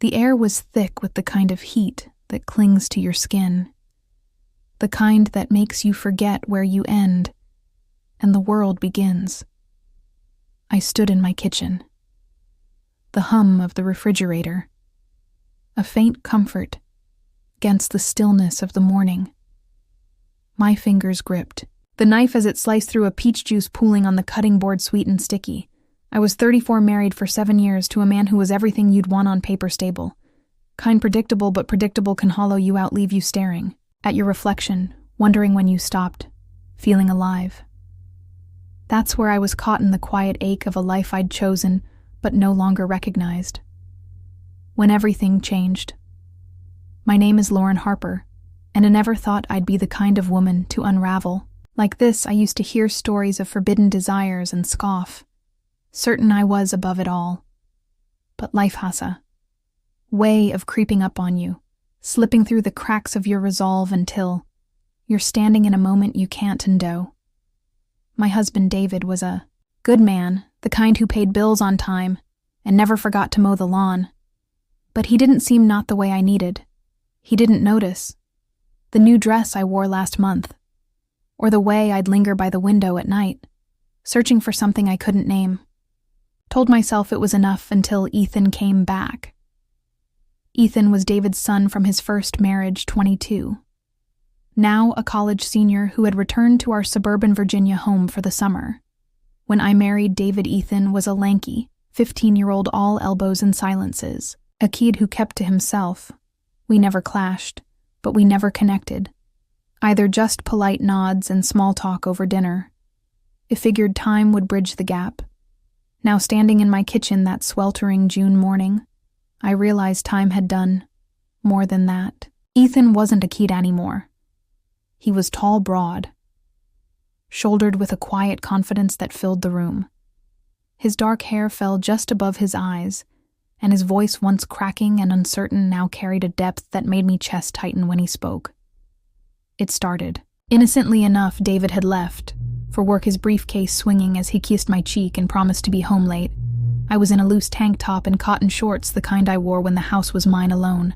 The air was thick with the kind of heat that clings to your skin, the kind that makes you forget where you end and the world begins. I stood in my kitchen. The hum of the refrigerator, a faint comfort against the stillness of the morning. My fingers gripped, the knife as it sliced through a peach juice pooling on the cutting board, sweet and sticky. I was 34, married for 7 years to a man who was everything you'd want on paper: stable. Kind, predictable, but predictable can hollow you out, leave you staring at your reflection, wondering when you stopped, feeling alive. That's where I was caught in the quiet ache of a life I'd chosen but no longer recognized. When everything changed. My name is Lauren Harper, and I never thought I'd be the kind of woman to unravel. Like this, I used to hear stories of forbidden desires and scoff, certain I was above it all. But life has a way of creeping up on you, slipping through the cracks of your resolve until you're standing in a moment you can't undo. My husband David was a good man, the kind who paid bills on time and never forgot to mow the lawn. But he didn't seem not the way I needed. He didn't notice the new dress I wore last month, or the way I'd linger by the window at night, searching for something I couldn't name. Told myself it was enough until Ethan came back. Ethan was David's son from his first marriage, 22. Now a college senior who had returned to our suburban Virginia home for the summer. When I married David, Ethan was a lanky, 15-year-old, all elbows and silences, a kid who kept to himself. We never clashed, but we never connected. Either just polite nods and small talk over dinner. It figured time would bridge the gap. Now standing in my kitchen that sweltering June morning, I realized time had done more than that. Ethan wasn't a kid anymore. He was tall, broad, shouldered with a quiet confidence that filled the room. His dark hair fell just above his eyes, and his voice, once cracking and uncertain, now carried a depth that made me chest tighten when he spoke. It started. Innocently enough, David had left, for work, his briefcase swinging as he kissed my cheek and promised to be home late. I was in a loose tank top and cotton shorts, the kind I wore when the house was mine alone.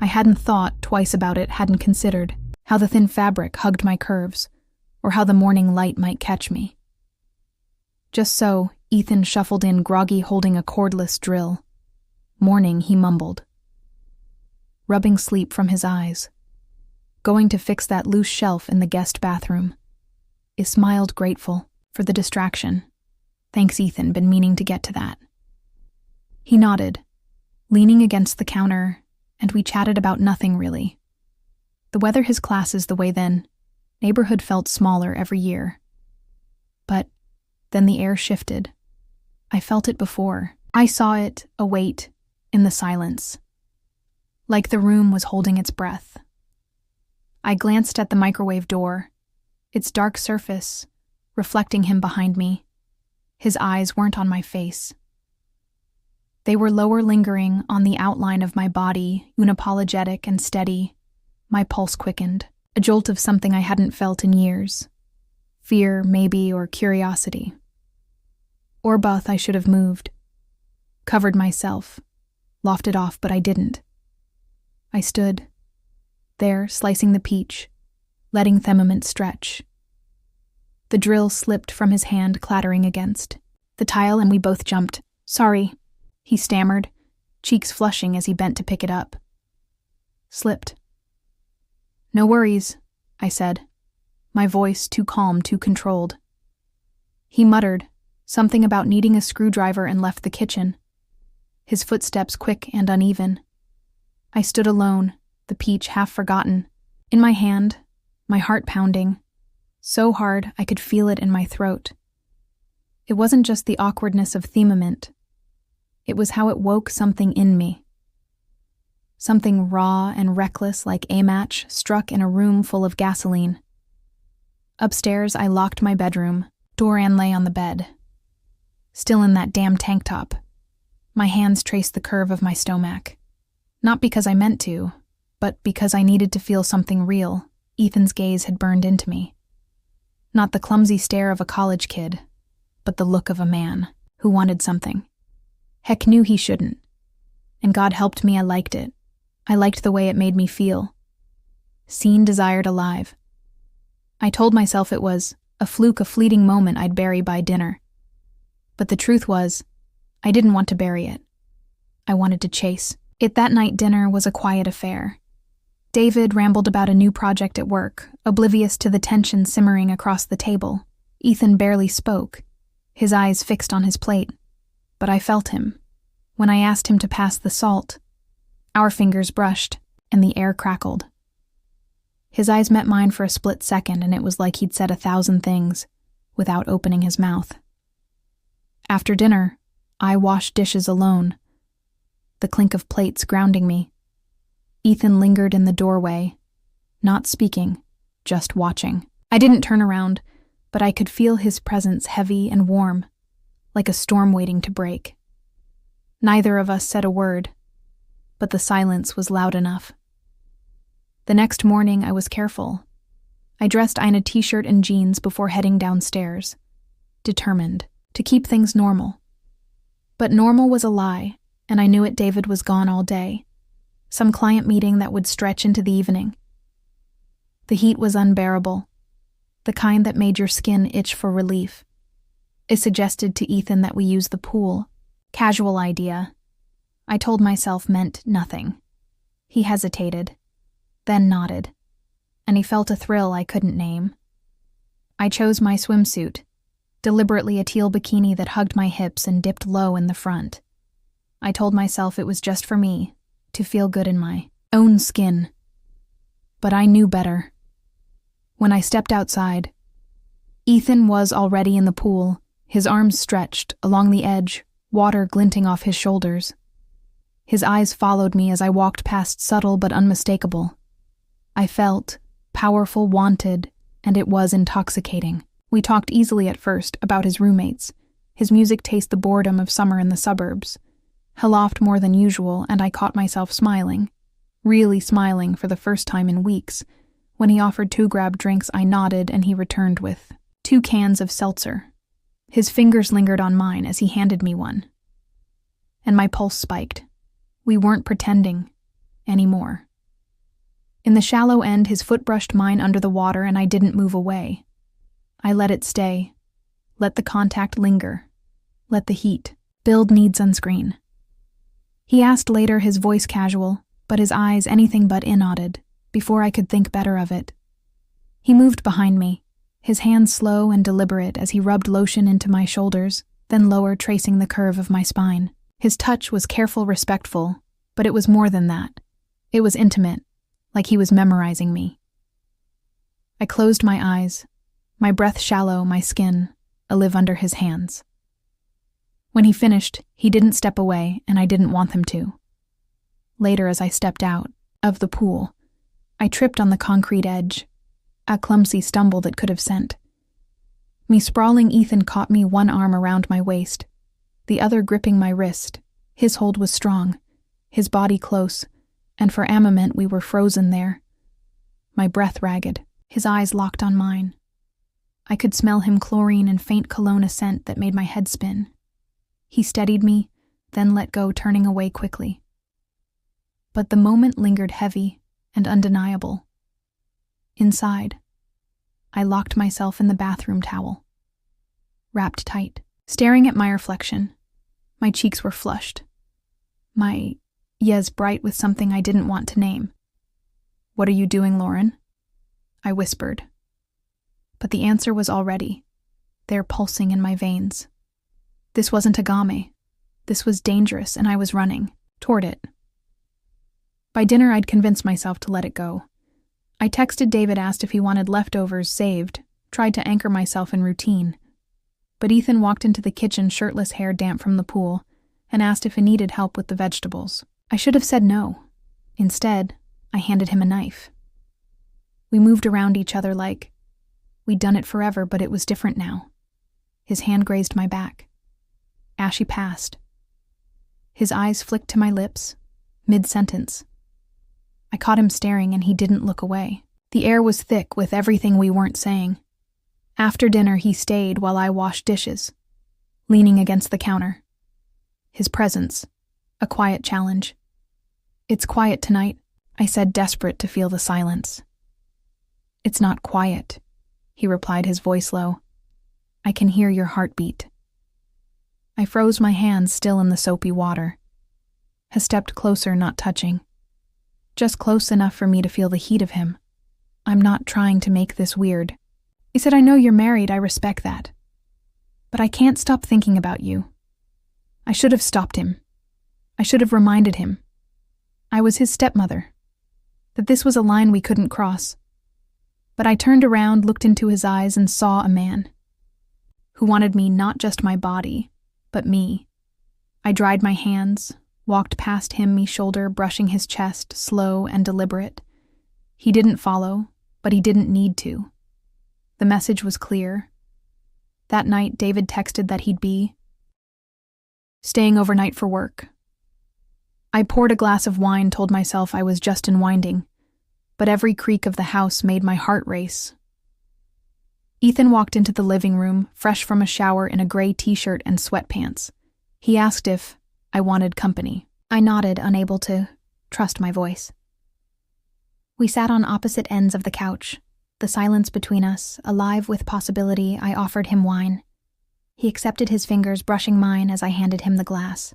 I hadn't thought twice about it, hadn't considered how the thin fabric hugged my curves, or how the morning light might catch me. Just so, Ethan shuffled in, groggy, holding a cordless drill. Morning, he mumbled, rubbing sleep from his eyes. Going to fix that loose shelf in the guest bathroom. I smiled, grateful for the distraction. Thanks, Ethan, been meaning to get to that. He nodded, leaning against the counter, and we chatted about nothing really. The weather, his classes, the way then. Neighborhood felt smaller every year. But then the air shifted. I felt it before. I saw it, a weight, in the silence. Like the room was holding its breath. I glanced at the microwave door, its dark surface, reflecting him behind me. His eyes weren't on my face. They were lower, lingering on the outline of my body, unapologetic and steady. My pulse quickened, a jolt of something I hadn't felt in years. Fear, maybe, or curiosity. Or both. I should have moved. Covered myself. Lofted off, but I didn't. I stood there, slicing the peach, letting Thermament stretch. The drill slipped from his hand, clattering against the tile, and we both jumped. Sorry, he stammered, cheeks flushing as he bent to pick it up. Slipped. No worries, I said, my voice too calm, too controlled. He muttered something about needing a screwdriver and left the kitchen, his footsteps quick and uneven. I stood alone, the peach half forgotten, in my hand, my heart pounding, so hard I could feel it in my throat. It wasn't just the awkwardness of Thermament. It was how it woke something in me. Something raw and reckless, like a match struck in a room full of gasoline. Upstairs, I locked my bedroom. Doran lay on the bed, still in that damn tank top. My hands traced the curve of my stomach. Not because I meant to, but because I needed to feel something real. Ethan's gaze had burned into me. Not the clumsy stare of a college kid, but the look of a man who wanted something. Heck, knew he shouldn't. And God helped me, I liked it. I liked the way it made me feel. Seen, desired, alive. I told myself it was a fluke, a fleeting moment I'd bury by dinner. But the truth was, I didn't want to bury it. I wanted to chase it. That night dinner was a quiet affair. David rambled about a new project at work, oblivious to the tension simmering across the table. Ethan barely spoke, his eyes fixed on his plate. But I felt him. When I asked him to pass the salt, our fingers brushed, and the air crackled. His eyes met mine for a split second, and it was like he'd said 1,000 things without opening his mouth. After dinner, I washed dishes alone, the clink of plates grounding me. Ethan lingered in the doorway, not speaking, just watching. I didn't turn around, but I could feel his presence heavy and warm, like a storm waiting to break. Neither of us said a word, but the silence was loud enough. The next morning I was careful. I dressed in a t-shirt and jeans before heading downstairs, determined to keep things normal. But normal was a lie, and I knew it. David was gone all day. Some client meeting that would stretch into the evening. The heat was unbearable, the kind that made your skin itch for relief. I suggested to Ethan that we use the pool. Casual idea. I told myself meant nothing. He hesitated, then nodded, and he felt a thrill I couldn't name. I chose my swimsuit, deliberately a teal bikini that hugged my hips and dipped low in the front. I told myself it was just for me, to feel good in my own skin. But I knew better. When I stepped outside, Ethan was already in the pool, his arms stretched along the edge, water glinting off his shoulders. His eyes followed me as I walked past, subtle but unmistakable. I felt powerful, wanted, and it was intoxicating. We talked easily at first about his roommates, his music taste, the boredom of summer in the suburbs. He laughed more than usual, and I caught myself smiling, really smiling for the first time in weeks. When he offered 2 grab drinks, I nodded, and he returned with 2 cans of seltzer. His fingers lingered on mine as he handed me one. And my pulse spiked. We weren't pretending anymore. In the shallow end, his foot brushed mine under the water, and I didn't move away. I let it stay. Let the contact linger. Let the heat build, need sunscreen. He asked later, his voice casual, but his eyes anything but inaudible, before I could think better of it. He moved behind me, his hands slow and deliberate as he rubbed lotion into my shoulders, then lower, tracing the curve of my spine. His touch was careful, respectful, but it was more than that. It was intimate, like he was memorizing me. I closed my eyes, my breath shallow, my skin alive under his hands. When he finished, he didn't step away, and I didn't want him to. Later, as I stepped out of the pool, I tripped on the concrete edge, a clumsy stumble that could have sent me sprawling. Ethan caught me, one arm around my waist, the other gripping my wrist. His hold was strong, his body close, and for a moment we were frozen there. My breath ragged, his eyes locked on mine. I could smell him, chlorine and faint cologne, a scent that made my head spin. He steadied me, then let go, turning away quickly. But the moment lingered, heavy and undeniable. Inside, I locked myself in the bathroom towel, wrapped tight, staring at my reflection. My cheeks were flushed, my eyes bright with something I didn't want to name. "What are you doing, Lauren?" I whispered. But the answer was already there, pulsing in my veins. This wasn't a game. This was dangerous, and I was running toward it. By dinner, I'd convinced myself to let it go. I texted David, asked if he wanted leftovers saved, tried to anchor myself in routine. But Ethan walked into the kitchen, shirtless, hair damp from the pool, and asked if he needed help with the vegetables. I should have said no. Instead, I handed him a knife. We moved around each other like we'd done it forever, but it was different now. His hand grazed my back. Ashy passed. His eyes flicked to my lips, mid-sentence. I caught him staring, and he didn't look away. The air was thick with everything we weren't saying. After dinner, he stayed while I washed dishes, leaning against the counter. His presence, a quiet challenge. It's quiet tonight, I said, desperate to feel the silence. It's not quiet, he replied, his voice low. I can hear your heartbeat. I froze my hands still in the soapy water. I stepped closer, not touching. Just close enough for me to feel the heat of him. I'm not trying to make this weird. He said, I know you're married, I respect that. But I can't stop thinking about you. I should have stopped him. I should have reminded him. I was his stepmother. That this was a line we couldn't cross. But I turned around, looked into his eyes, and saw a man who wanted me, not just my body, but me. I dried my hands, walked past him, me shoulder, brushing his chest, slow and deliberate. He didn't follow, but he didn't need to. The message was clear. That night, David texted that he'd be staying overnight for work. I poured a glass of wine, told myself I was just unwinding, but every creak of the house made my heart race. Ethan walked into the living room, fresh from a shower in a gray t-shirt and sweatpants. He asked if I wanted company. I nodded, unable to trust my voice. We sat on opposite ends of the couch, the silence between us, alive with possibility. I offered him wine. He accepted, his fingers brushing mine as I handed him the glass.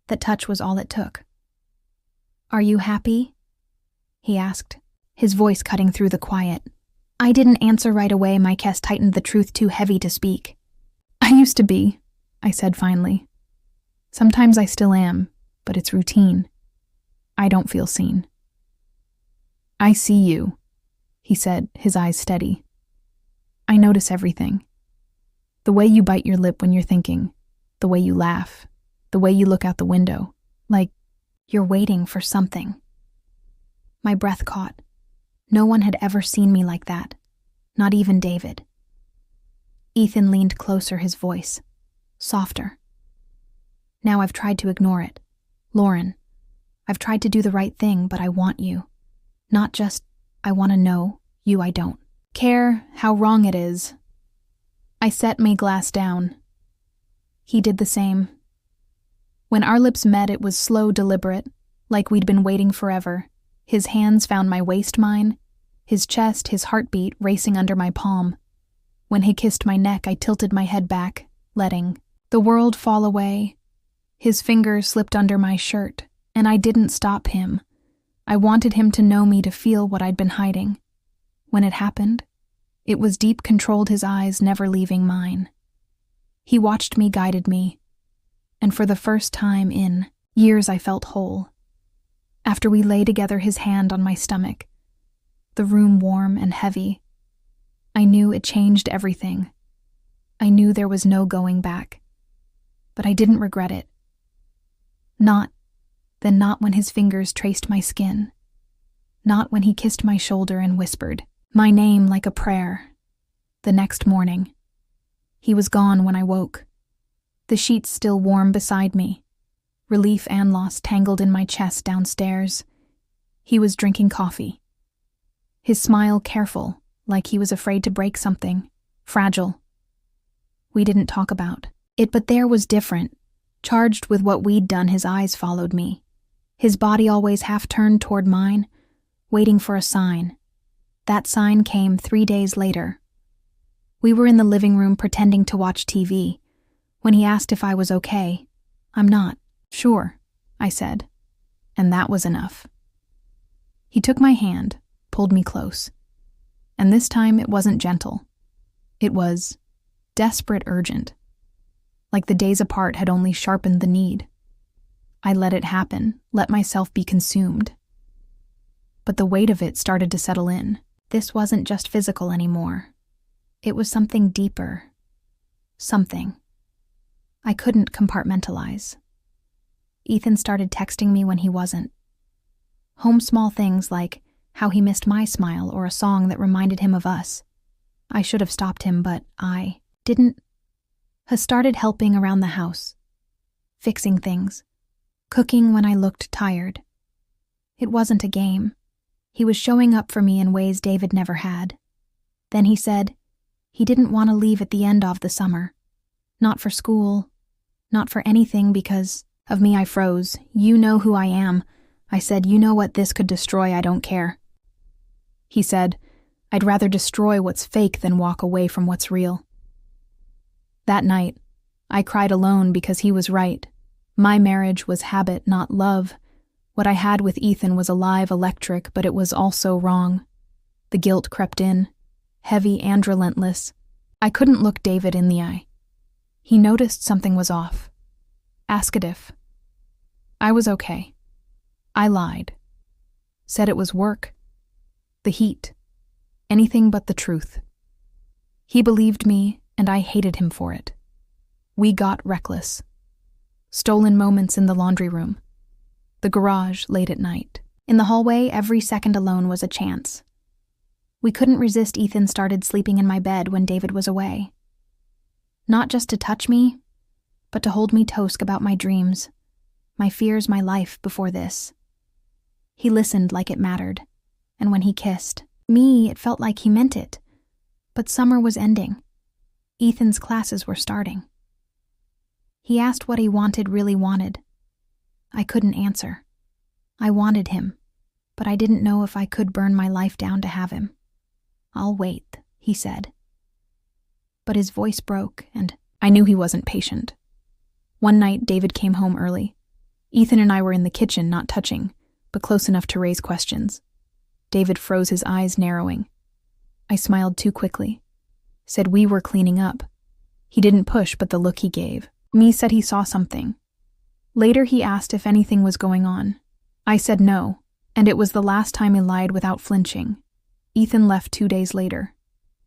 That touch was all it took. Are you happy? He asked, his voice cutting through the quiet. I didn't answer right away, my chest tightened, the truth too heavy to speak. I used to be, I said finally. Sometimes I still am, but it's routine. I don't feel seen. I see you, he said, his eyes steady. I notice everything. The way you bite your lip when you're thinking, the way you laugh, the way you look out the window, like you're waiting for something. My breath caught. No one had ever seen me like that, not even David. Ethan leaned closer, his voice softer. Now I've tried to ignore it. Lauren, I've tried to do the right thing, but I want you. Not just, I want to know, you I don't care how wrong it is. I set my glass down. He did the same. When our lips met, it was slow, deliberate, like we'd been waiting forever. His hands found my waist, mine, his chest, his heartbeat racing under my palm. When he kissed my neck, I tilted my head back, letting the world fall away. His fingers slipped under my shirt, and I didn't stop him. I wanted him to know me, to feel what I'd been hiding. When it happened, it was deep, controlled, his eyes never leaving mine. He watched me, guided me, and for the first time in years I felt whole. After we lay together, his hand on my stomach, the room warm and heavy, I knew it changed everything. I knew there was no going back, but I didn't regret it. Not when his fingers traced my skin. Not when he kissed my shoulder and whispered my name like a prayer. The next morning, he was gone when I woke. The sheets still warm beside me. Relief and loss tangled in my chest downstairs. He was drinking coffee. His smile careful, like he was afraid to break something. Fragile. We didn't talk about it, but there was different. Charged with what we'd done, his eyes followed me. His body always half turned toward mine, waiting for a sign. That sign came 3 days later. We were in the living room pretending to watch TV. When he asked if I was okay, I'm not. Sure, I said, and that was enough. He took my hand, pulled me close, and this time it wasn't gentle. It was desperate, urgent, like the days apart had only sharpened the need. I let it happen, let myself be consumed. But the weight of it started to settle in. This wasn't just physical anymore. It was something deeper. Something I couldn't compartmentalize. Ethan started texting me when he wasn't. Home small things like how he missed my smile or a song that reminded him of us. I should have stopped him, but I didn't. He started helping around the house, fixing things, cooking when I looked tired. It wasn't a game. He was showing up for me in ways David never had. Then he said he didn't want to leave at the end of the summer. Not for school, not for anything, because of me. I froze. You know who I am. I said, "You know what this could destroy, I don't care." He said, "I'd rather destroy what's fake than walk away from what's real." That night, I cried alone because he was right. My marriage was habit, not love. What I had with Ethan was alive, electric, but it was also wrong. The guilt crept in, heavy and relentless. I couldn't look David in the eye. He noticed something was off. Askatif. I was okay. I lied. Said it was work. The heat. Anything but the truth. He believed me, and I hated him for it. We got reckless. Stolen moments in the laundry room. The garage late at night. In the hallway, every second alone was a chance. We couldn't resist Ethan started sleeping in my bed when David was away. Not just to touch me, but to hold me toast about my dreams, my fears, my life before this. He listened like it mattered, and when he kissed me, it felt like he meant it. But summer was ending. Ethan's classes were starting. He asked what he really wanted. I couldn't answer. I wanted him, but I didn't know if I could burn my life down to have him. "I'll wait," he said. But his voice broke, and I knew he wasn't patient. One night, David came home early. Ethan and I were in the kitchen, not touching, but close enough to raise questions. David froze, his eyes narrowing. I smiled too quickly. Said we were cleaning up. He didn't push, but the look he gave. Me said he saw something. Later, he asked if anything was going on. I said no, and it was the last time he lied without flinching. Ethan left 2 days later.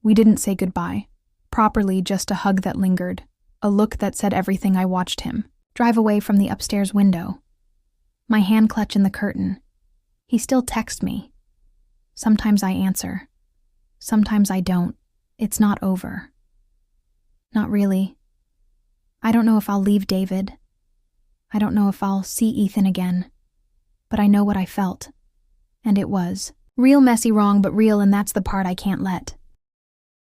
We didn't say goodbye. Properly, just a hug that lingered. A look that said everything. I watched him drive away from the upstairs window. My hand clutch in the curtain. He still texts me. Sometimes I answer. Sometimes I don't. It's not over. Not really. I don't know if I'll leave David. I don't know if I'll see Ethan again. But I know what I felt. And it was real messy, wrong, but real, and that's the part I can't let.